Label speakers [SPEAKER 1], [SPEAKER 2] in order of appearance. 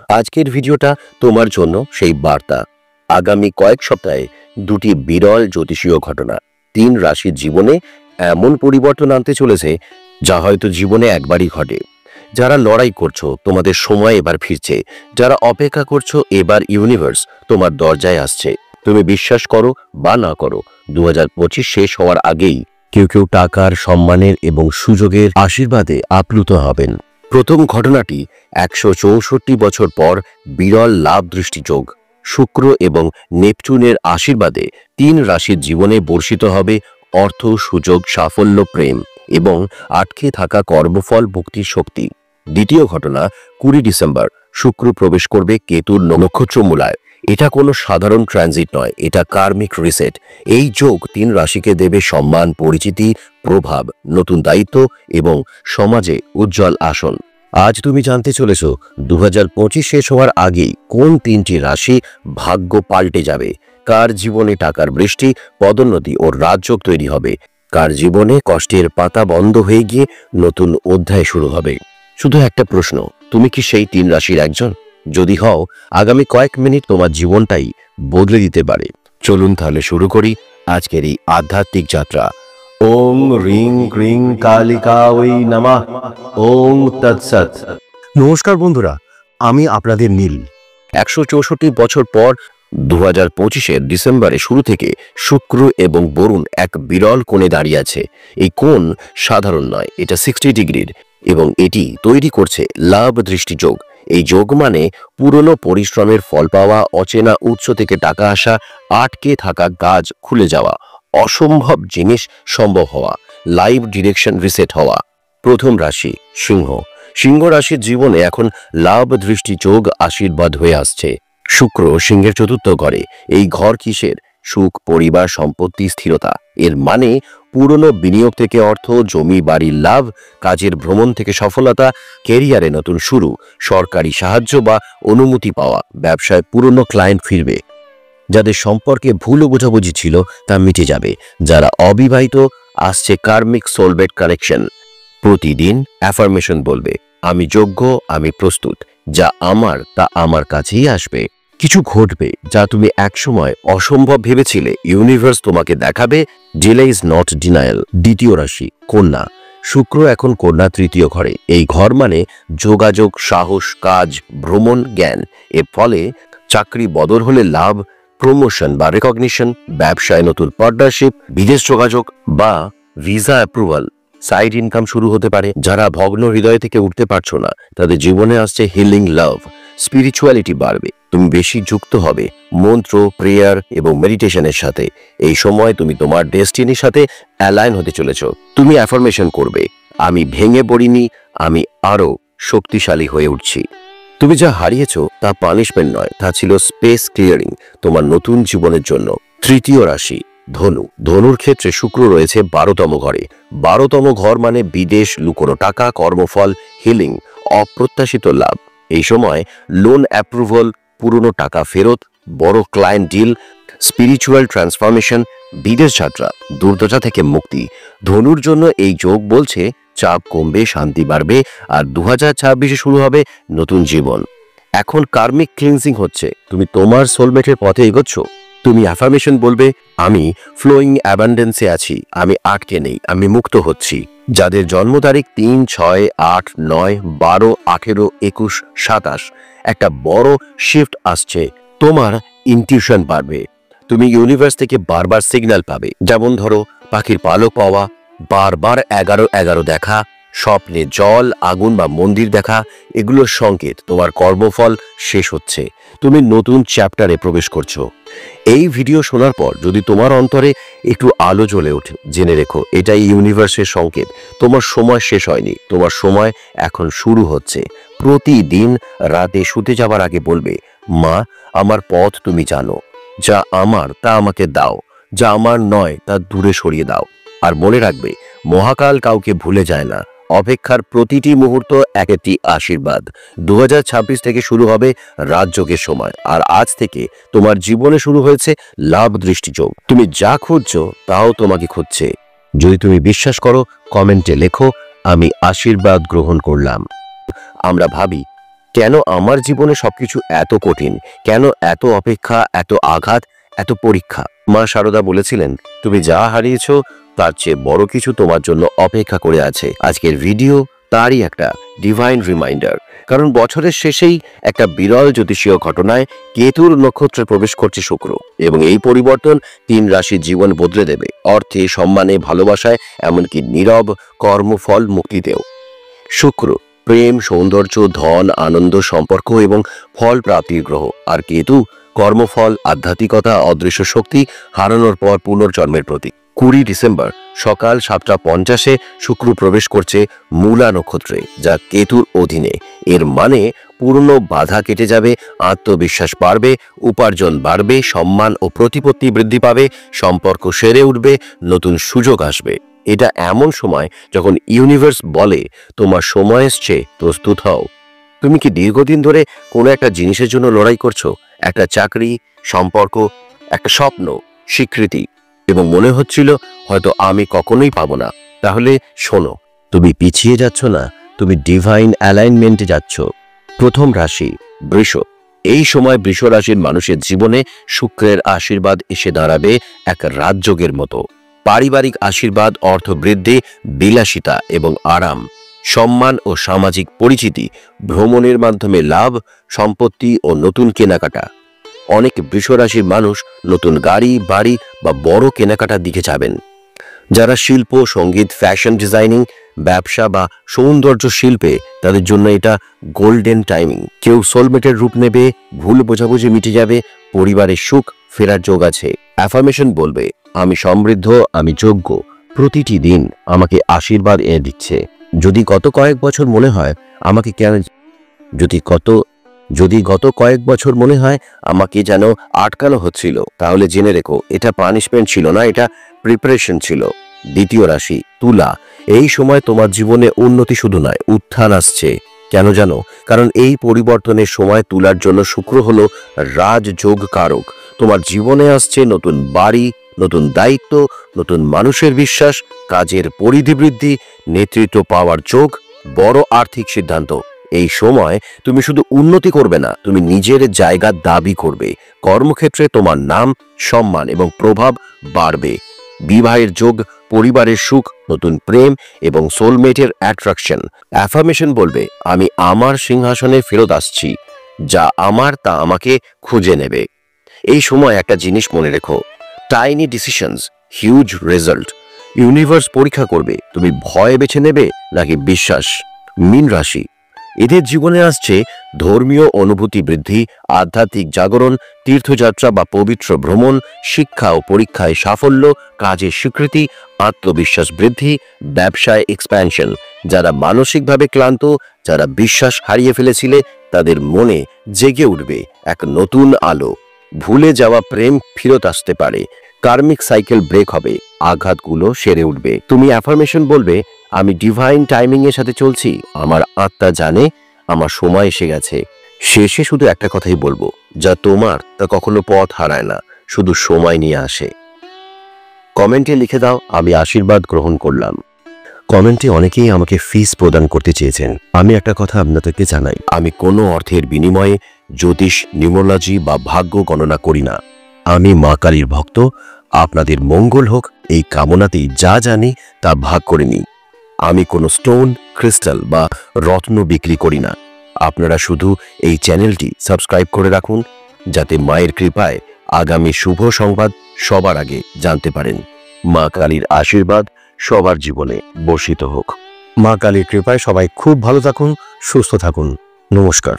[SPEAKER 1] আজকের ভিডিওটা তোমার জন্য সেই বার্তা। আগামী কয়েক সপ্তাহে দুটি বিরল জ্যোতিষীয় ঘটনা তিন রাশির জীবনে এমন পরিবর্তন আনতে চলেছে যা হয়তো জীবনে একবারই ঘটে। যারা লড়াই করছো তোমাদের সময় এবার ফিরছে, যারা অপেক্ষা করছো এবার ইউনিভার্স তোমার দরজায় আসছে। তুমি বিশ্বাস করো বা না করো, 2025 শেষ হওয়ার আগেই কেউ কেউ টাকার, সম্মানের এবং সুযোগের আশীর্বাদে আপ্লুত হবেন। প্রথম ঘটনাটি 164 বছর পর বিরল লাভ দৃষ্টিযোগ। শুক্র এবং নেপচুনের আশীর্বাদে তিন রাশির জীবনে বর্ষিত হবে অর্থ, সুযোগ, সাফল্য, প্রেম এবং আটকে থাকা কর্মফল মুক্তির শক্তি। দ্বিতীয় ঘটনা 20 ডিসেম্বর শুক্র প্রবেশ করবে কেতুর নক্ষত্র মূলায়। এটা কোনো সাধারণ ট্রানজিট নয়, এটা কার্মিক রিসেট। এই যোগ তিন রাশিকে দেবে সম্মান, পরিচিতি, প্রভাব, নতুন দায়িত্ব এবং সমাজে উজ্জ্বল আসন। আজ তুমি জানতে চলেছ 2025 শেষ হওয়ার আগেই কোন তিনটি রাশি ভাগ্য পাল্টে যাবে, কার জীবনে টাকার বৃষ্টি, পদোন্নতি ও রাজযোগ তৈরি হবে, কার জীবনে কষ্টের পাতা বন্ধ হয়ে গিয়ে নতুন অধ্যায় শুরু হবে। শুধু একটা প্রশ্ন, তুমি কি সেই তিন রাশির একজন? যদি হও, আগামী কয়েক মিনিট তোমার জীবনটাই বদলে দিতে পারে। চলুন তাহলে শুরু করি আজকের এই আধ্যাত্মিক যাত্রা। ওং রিং ক্রিং কালিকাওই নমঃ। ওং তৎসৎ।
[SPEAKER 2] নমস্কার বন্ধুরা, আমি আপনাদের নীল।
[SPEAKER 1] 164 বছর পর 2025-এর ডিসেম্বরে শুরু থেকে শুক্র এবং বরুণ এক বিরল কোণে দাঁড়িয়ে আছে। এই কোণ সাধারণ নয়, এটা 60 ডিগ্রির এবং এটি তৈরি করছে লাভ দৃষ্টিযোগ। এই যোগ মানে পুরনো পরিশ্রমের ফল পাওয়া, অচেনা উৎস থেকে টাকা আসা, আটকে থাকা কাজ খুলে যাওয়া, অসম্ভব জিনিস সম্ভব হওয়া, লাইভ ডিরেকশন রিসেট হওয়া। প্রথম রাশি সিংহ। সিংহ রাশির জীবনে এখন লাভ দৃষ্টি যোগ আশীর্বাদ হয়ে আসছে। শুক্র সিংহের চতুর্থ ঘরে। এই ঘর কিসের? সুখ, পরিবার, সম্পত্তি, স্থিরতা। এর মানে পুরনো বিনিয়োগ থেকে অর্থ, জমি বাড়ির লাভ, কাজের ভ্রমণ থেকে সফলতা, ক্যারিয়ারে নতুন শুরু, সরকারি সাহায্য বা অনুমতি পাওয়া, ব্যবসায় পুরনো ক্লায়েন্ট ফিরবে। যাদের সম্পর্কে ভুল বোঝাবুঝি ছিল তা মিটে যাবে। যারা অবিবাহিত, আসছে কার্মিক সোলমেট কানেকশন। প্রতিদিন অ্যাফার্মেশন বলবে, আমি যোগ্য, আমি প্রস্তুত, যা আমার তা আমার কাছেই আসবে। কিছু ঘটবে যা তুমি একসময় অসম্ভব ভেবেছিলে, ইউনিভার্স তোমাকে দেখাবে। Delay is not denial. দ্বিতীয় রাশি কন্যা। শুক্র এখন কন্যা তৃতীয় ঘরে। এই ঘর মানে যোগাযোগ, সাহস, কাজ, ভ্রমণ, জ্ঞান। এর ফলে চাকরি বদল হলে লাভ, প্রমোশন বা রেকগনিশন, ব্যবসায় নতুন পার্টনারশিপ, বিদেশ যোগাযোগ বা ভিসা অ্যাপ্রুভাল, সাইড ইনকাম শুরু হতে পারে। যারা ভগ্ন হৃদয় থেকে উঠতে পারছো না, তাদের জীবনে আসছে হিলিং লাভ। স্পিরিচুয়ালিটি বাড়বে, তুমি বেশি যুক্ত হবে মন্ত্র, প্রেয়ার এবং মেডিটেশনের সাথে। এই সময় তুমি তোমার ডেস্টিনির সাথে অ্যালাইন হতে চলেছ। তুমি অ্যাফার্মেশন করবে, আমি ভেঙে পড়িনি, আমি আরো শক্তিশালী হয়ে উঠছি। তুমি যা হারিয়েছ তা পানিশমেন্ট নয়, তা ছিল স্পেস ক্লিয়ারিং তোমার নতুন জীবনের জন্য। তৃতীয় রাশি ধনু। ধনুর ক্ষেত্রে শুক্র রয়েছে 12তম ঘরে। 12তম ঘর মানে বিদেশ, লুকোনো টাকা, কর্মফল, হিলিং, অপ্রত্যাশিত লাভ। এই সময় লোন অ্যাপ্রুভাল, পুরনো টাকা ফেরত, বড় ক্লায়েন্ট ডিল, স্পিরিচুয়াল ট্রান্সফরমেশন, বিদেশ যাত্রা, দুর্দশা থেকে মুক্তি। ধনুর জন্য এই যোগ বলছে চাপ কমবে, শান্তি বাড়বে আর 2026-এ শুরু হবে নতুন জীবন। এখন কার্মিক ক্লিনজিং হচ্ছে, তুমি তোমার সোলমেটের পথে এগোচ্ছ। তুমি অ্যাফার্মেশন বলবে, আমি ফ্লোয়িং অ্যাবান্ডেন্সে আছি, আমি আটকে নেই, আমি মুক্ত হচ্ছি। যাদের জন্ম তারিখ 3, 6, 8, 9, 12, 18, 21, 27, একটা বড় শিফট আসছে। তোমার ইনটিউশন বাড়বে, তুমি ইউনিভার্স থেকে বারবার সিগন্যাল পাবে। যেমন ধরো পাখির পালক পাওয়া, বারবার 11-11 দেখা, স্বপ্নে জল, আগুন বা মন্দির দেখা। এগুলোর সংকেত তোমার কর্মফল শেষ হচ্ছে, তুমি নতুন চ্যাপ্টারে প্রবেশ করছো। এই ভিডিও শোনার পর যদি তোমার অন্তরে একটু আলো জ্বলে ওঠে, জেনে রেখো এটাই ইউনিভার্সের সংকেত। তোমার সময় শেষ হয়নি, তোমার সময় এখন শুরু হচ্ছে। প্রতিদিন রাতে শুতে যাবার আগে বলবে, মা, আমার পথ তুমি জানো, যা আমার তা আমাকে দাও, যা আমার নয় তা দূরে সরিয়ে দাও। আর মনে রাখবে, মহাকাল কাউকে ভুলে যায় না, অপেক্ষার প্রতিটি মুহূর্ত এক একটি আশীর্বাদ। 2026 থেকে শুরু হবে রাজযোগের সময়, আর আজ থেকে তোমার জীবনে শুরু হয়েছে লাভ দৃষ্টিযোগ। তুমি যা খুঁজছো তাও তোমাকে খুঁজছে। যদি তুমি বিশ্বাস করো, কমেন্টে লেখো, আমি আশীর্বাদ গ্রহণ করলাম। আমরা ভাবি কেন আমার জীবনে সবকিছু এত কঠিন? কেন এত অপেক্ষা, এত আঘাত, এত পরীক্ষা? মা শারদা বলেছিলেন, তুমি যা হারিয়েছ তার চেয়ে বড় কিছু তোমার জন্য অপেক্ষা করে আছে। আজকের ভিডিও তারই একটা ডিভাইন রিমাইন্ডার। কারণ বছরের শেষেই একটা বিরল জ্যোতিষীয় ঘটনায় কেতুর নক্ষত্রে প্রবেশ করছে শুক্র, এবং এই পরিবর্তন 3 রাশির জীবন বদলে দেবে, অর্থে, সম্মানে, ভালোবাসায়, এমনকি নীরব কর্মফল মুক্তিতেও। শুক্র প্রেম, সৌন্দর্য, ধন, আনন্দ, সম্পর্ক এবং ফল প্রাপ্তির গ্রহ। আর কেতু কর্মফল, আধ্যাত্মিকতা, অদৃশ্য শক্তি হারানোর পর পুনর্জন্মের প্রতীক। 20 ডিসেম্বর সকাল 7:50 শুক্র প্রবেশ করছে মূলা নক্ষত্রে, যা কেতুর অধীনে। এর মানে পুরনো বাধা কেটে যাবে, আত্মবিশ্বাস বাড়বে, উপার্জন বাড়বে, সম্মান ও প্রতিপত্তি বৃদ্ধি পাবে, সম্পর্ক সেরে উঠবে, নতুন সুযোগ আসবে। এটা এমন সময় যখন ইউনিভার্স বলে, তোমার সময় এসছে, প্রস্তুত হও। তুমি কি দীর্ঘদিন ধরে কোনো একটা জিনিসের জন্য লড়াই করছো? একটা চাকরি, সম্পর্ক, একটা স্বপ্ন, স্বীকৃতি, এবং মনে হচ্ছিল হয়তো আমি কখনোই পাবো না? তাহলে শোনো, তুমি পিছিয়ে যাচ্ছ না, তুমি ডিভাইন অ্যালাইনমেন্টে যাচ্ছ। প্রথম রাশি বৃষ। এই সময় বৃষ রাশির মানুষের জীবনে শুক্রের আশীর্বাদ এসে দাঁড়াবে এক রাজযোগের মতো। পারিবারিক আশীর্বাদ, অর্থ বৃদ্ধি, বিলাসিতা এবং আরাম, সম্মান ও সামাজিক পরিচিতি, ভ্রমণের মাধ্যমে লাভ, সম্পত্তি ও নতুন কেনাকাটা। অনেক বৃষ রাশির মানুষ নতুন গাড়ি, বাড়ি বা বড় কেনাকাটার দিকে যাবেন। যারা শিল্প, সঙ্গীত, ফ্যাশন ডিজাইনিং, ব্যবসা বা সৌন্দর্য শিল্পে, তাদের জন্য এটা গোল্ডেন টাইমিং। কেউ সোলমেটের রূপ নেবে, ভুল বোঝাবুঝি মিটে যাবে, পরিবারের সুখ ফেরার যোগ আছে। অ্যাফার্মেশন বলবে, আমি সমৃদ্ধ, আমি যোগ্য, প্রতিটি দিন আমাকে আশীর্বাদ এনে দিচ্ছে। যদি গত কয়েক বছর মনে হয় আমাকে আমাকে যেন আটকানো হচ্ছিল, তাহলে জেনে রেখো, এটা পানিশমেন্ট ছিল না, এটা প্রিপারেশন ছিল। দ্বিতীয় রাশি তুলা। এই সময় তোমার জীবনে উন্নতি শুধু নয়, উত্থান আসছে। কেন জানো? কারণ এই পরিবর্তনের সময় তুলার জন্য শুক্র হলো রাজযোগ কারক। তোমার জীবনে আসছে নতুন বাড়ি, নতুন দায়িত্ব, নতুন মানুষের বিশ্বাস, কাজের পরিধি বৃদ্ধি, নেতৃত্ব পাওয়ার যোগ, বড় আর্থিক সিদ্ধান্ত। এই সময় তুমি শুধু উন্নতি করবে না, তুমি নিজের জায়গা দাবি করবে। কর্মক্ষেত্রে তোমার নাম, সম্মান এবং প্রভাব বাড়বে। বিবাহের যোগ, পরিবারের সুখ, নতুন প্রেম এবং সোলমেটের অ্যাট্রাকশন। অ্যাফার্মেশন বলবে, আমি আমার সিংহাসনে ফেরত আসছি, যা আমার তা আমাকে খুঁজে নেবে। এই সময় একটা জিনিস মনে রেখো, tiny decisions, huge result. Universe পরীক্ষা করবে তুমি ভয় বেছে নেবে নাকি বিশ্বাস। মীন রাশি। এদের জীবনে আসছে ধর্মীয় অনুভূতি বৃদ্ধি, আধ্যাত্মিক জাগরণ, তীর্থযাত্রা বা পবিত্র ভ্রমণ, শিক্ষা ও পরীক্ষায় সাফল্য, কাজের স্বীকৃতি, আত্মবিশ্বাস বৃদ্ধি, ব্যবসায় এক্সপ্যানশন। যারা মানসিকভাবে ক্লান্ত, যারা বিশ্বাস হারিয়ে ফেলেছিলে, তাদের মনে জেগে উঠবে এক নতুন আলো। ভুলে যাওয়া প্রেম ফিরত আসতে পারে, কার্মিক সাইকেল ব্রেক হবে, আঘাতগুলো সেরে উঠবে। তুমি অ্যাফার্মেশন বলবে, আমি ডিভাইন টাইমিং এর সাথে চলছি, আমার আত্মা জানে আমার সময় এসে গেছে। শেষে শুধু একটা কথাই বলবো, যা তোমার তা কখনো পথ হারায় না, শুধু সময় নিয়ে আসে। কমেন্টে লিখে দাও, আমি আশীর্বাদ গ্রহণ করলাম। কমেন্টে অনেকেই আমাকে ফিস প্রদান করতে চেয়েছেন। আমি একটা কথা আপনাদেরকে জানাই, আমি কোনো অর্থের বিনিময়ে জ্যোতিষ, নিউমোলজি বা ভাগ্য গণনা করি না। আমি মা কালীর ভক্ত, আপনাদের মঙ্গল হোক এই কামনাতেই যা জানি তা ভাগ করে নিই। আমি কোনো স্টোন, ক্রিস্টাল বা রত্ন বিক্রি করি না। আপনারা শুধু এই চ্যানেলটি সাবস্ক্রাইব করে রাখুন, যাতে মায়ের কৃপায় আগামী শুভ সংবাদ সবার আগে জানতে পারেন। মা কালীর আশীর্বাদ সবার জীবনে বর্ষিত হোক।
[SPEAKER 2] মা কালীর কৃপায় সবাই খুব ভালো থাকুন, সুস্থ থাকুন। নমস্কার।